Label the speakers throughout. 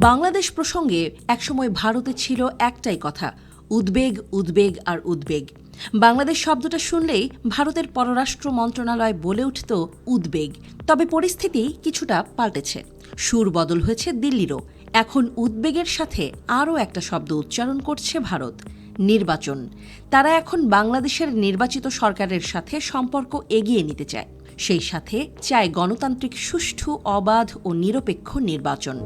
Speaker 1: বাংলাদেশ প্রসঙ্গে একসময় ভারতে ছিল একটাই কথা, উদ্বেগ উদ্বেগ আর উদ্বেগ। বাংলাদেশ শব্দটা শুনলেই ভারতের পররাষ্ট্র মন্ত্রণালয় বলে উঠত উদ্বেগ। তবে পরিস্থিতি কিছুটা পাল্টেছে, সুর বদল হয়েছে দিল্লিরও। এখন উদ্বেগের সাথে আরও একটা শব্দ উচ্চারণ করছে ভারত, নির্বাচন। তারা এখন বাংলাদেশের নির্বাচিত সরকারের সাথে সম্পর্ক এগিয়ে নিতে চায়, সেই সাথে চায় গণতান্ত্রিক সুষ্ঠু, অবাধ ও নিরপেক্ষ নির্বাচন।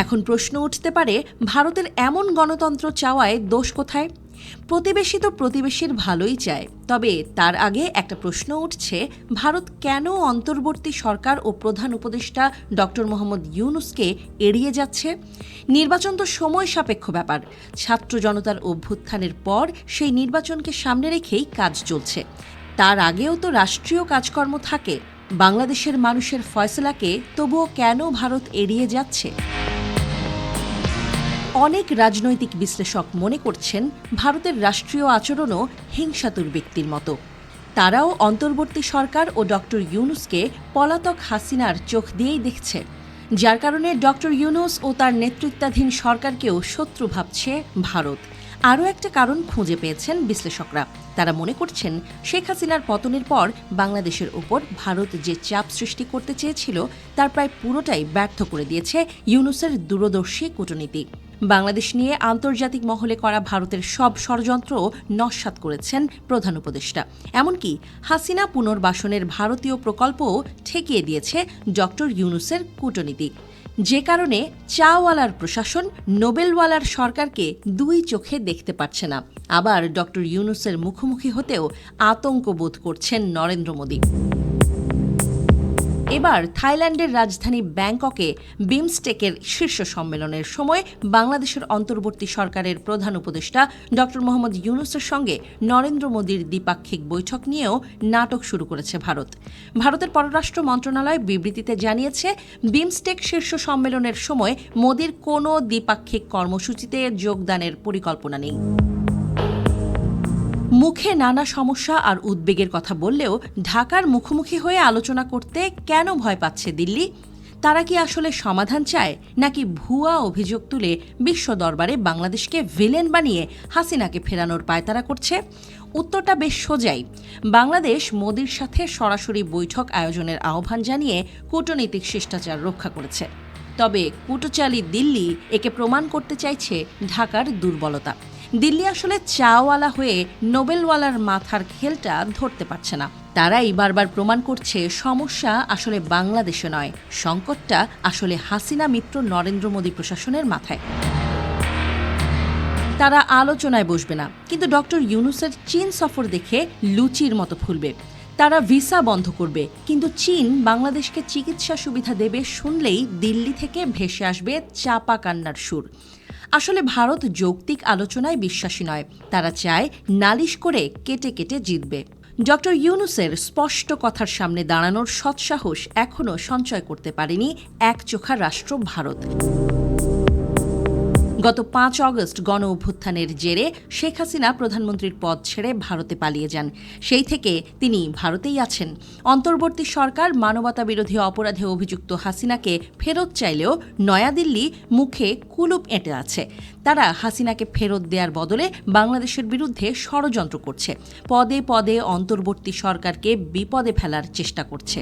Speaker 1: এখন প্রশ্ন উঠতে পারে, ভারতের এমন গণতন্ত্র চাওয়ায় দোষ কোথায়? প্রতিবেশী তো প্রতিবেশীর ভালোই চায়, তবে তার আগে একটা প্রশ্ন উঠছে, ভারত কেন অন্তর্বর্তী সরকার ও প্রধান উপদেষ্টা ডক্টর মোহাম্মদ ইউনূসকে এড়িয়ে যাচ্ছে? নির্বাচন তো সময় সাপেক্ষ ব্যাপার। ছাত্র জনতার অভ্যুত্থানের পর সেই নির্বাচনকে সামনে রেখেই কাজ চলছে। তার আগেও তো রাষ্ট্রীয় কাজকর্ম থাকে। বাংলাদেশের মানুষের ফয়সলাকে তবুও কেন ভারত এড়িয়ে যাচ্ছে? অনেক রাজনৈতিক বিশ্লেষক মনে করছেন, ভারতের রাষ্ট্রীয় আচরণও হিংসাতুর ব্যক্তির মতো। তারাও অন্তর্বর্তী সরকার ও ডক্টর ইউনূসকে পলাতক হাসিনার চোখ দিয়েই দেখছে, যার কারণে ডক্টর ইউনূস ও তার নেতৃত্বাধীন সরকারকেও শত্রু ভাবছে ভারত। আরও একটা কারণ খুঁজে পেয়েছেন বিশ্লেষকরা। তারা মনে করছেন, শেখ হাসিনার পতনের পর বাংলাদেশের ওপর ভারত যে চাপ সৃষ্টি করতে চেয়েছিল, তার প্রায় পুরোটাই ব্যর্থ করে দিয়েছে ইউনূসের দূরদর্শী কূটনীতি। বাংলাদেশ নিয়ে আন্তর্জাতিক মহলে করা ভারতের সব ষড়যন্ত্র নস্যাৎ করেছেন প্রধান উপদেষ্টা। এমনকি হাসিনা পুনর্বাসনের ভারতীয় প্রকল্পও ঠেকিয়ে দিয়েছে ডক্টর ইউনূসের কূটনীতি, যে কারণে চাওয়ালার প্রশাসন নোবেলওয়ালার সরকারকে দুই চোখে দেখতে পারছে না। আবার ডক্টর ইউনূসের মুখোমুখি হতেও আতঙ্ক বোধ করছেন নরেন্দ্র মোদী। এবার থাইল্যান্ডের রাজধানী ব্যাংককে বিমস্টেকের শীর্ষ সম্মেলনের সময় বাংলাদেশের অন্তর্বর্তী সরকারের প্রধান উপদেষ্টা ডক্টর মোহাম্মদ ইউনূসের সঙ্গে নরেন্দ্র মোদীর দ্বিপাক্ষিক বৈঠক নিয়েও নাটক শুরু করেছে ভারত। ভারতের পররাষ্ট্র মন্ত্রণালয় বিবৃতিতে জানিয়েছে, বিমস্টেক শীর্ষ সম্মেলনের সময় মোদীর কোনো দ্বিপাক্ষিক কর্মসূচিতে যোগদানের পরিকল্পনা নেই। মুখে নানা সমস্যা আর উদ্বেগের কথা বললেও ঢাকার মুখোমুখি হয়ে আলোচনা করতে কেন ভয় পাচ্ছে দিল্লি? তারা কি আসলে সমাধান চায়, নাকি ভুয়া অভিযোগ তুলে বিশ্ব দরবারে বাংলাদেশকে ভিলেন বানিয়ে হাসিনাকে ফেরানোর পায়তারা করছে? উত্তরটা বেশ সোজাই। বাংলাদেশ মোদির সাথে সরাসরি বৈঠক আয়োজনের আহ্বান জানিয়ে কূটনৈতিক শিষ্টাচার রক্ষা করেছে। তবে কূটচালী দিল্লি একে প্রমাণ করতে চাইছে ঢাকার দুর্বলতা। দিল্লি আসলে চাওয়ালা হয়ে নোবেলওয়ালার মাথার খেলটা ধরতে পারছে না। তারাই বারবার প্রমাণ করছে, সমস্যা আসলে বাংলাদেশে নয়, সংকটটা আসলে হাসিনা মিত্র নরেন্দ্র মোদী প্রশাসনের মাথায়। তারা আলোচনায় বসবে না, কিন্তু ডক্টর ইউনূসের চীন সফর দেখে লুচির মতো ফুলবে। তারা ভিসা বন্ধ করবে, কিন্তু চীন বাংলাদেশকে চিকিৎসা সুবিধা দেবে শুনলেই দিল্লি থেকে ভেসে আসবে চাপা কান্নার সুর। আসলে ভারত যৌক্তিক আলোচনায় বিশ্বাসী নয়, তারা চায় নালিশ করে কেটে কেটে জিতবে। ডক্টর ইউনূসের স্পষ্ট কথার সামনে দাঁড়ানোর সৎসাহস এখনও সঞ্চয় করতে পারেনি একচোখা রাষ্ট্র ভারত। গত 5 অগস্ট গণ অভ্যুত্থানের জেরে শেখ হাসিনা প্রধানমন্ত্রীর পদ ছেড়ে ভারতে পালিয়ে যান। সেই থেকে তিনি ভারতেই আছেন। অন্তর্বর্তী সরকার মানবতা বিরোধী অপরাধে অভিযুক্ত হাসিনাকে ফেরত চাইলেও নয়াদিল্লি মুখে কুলুপ এঁটে আছে। তারা হাসিনাকে ফেরত দেওয়ার বদলে বাংলাদেশের বিরুদ্ধে ষড়যন্ত্র করছে, পদে পদে অন্তর্বর্তী সরকারকে বিপদে ফেলার চেষ্টা করছে।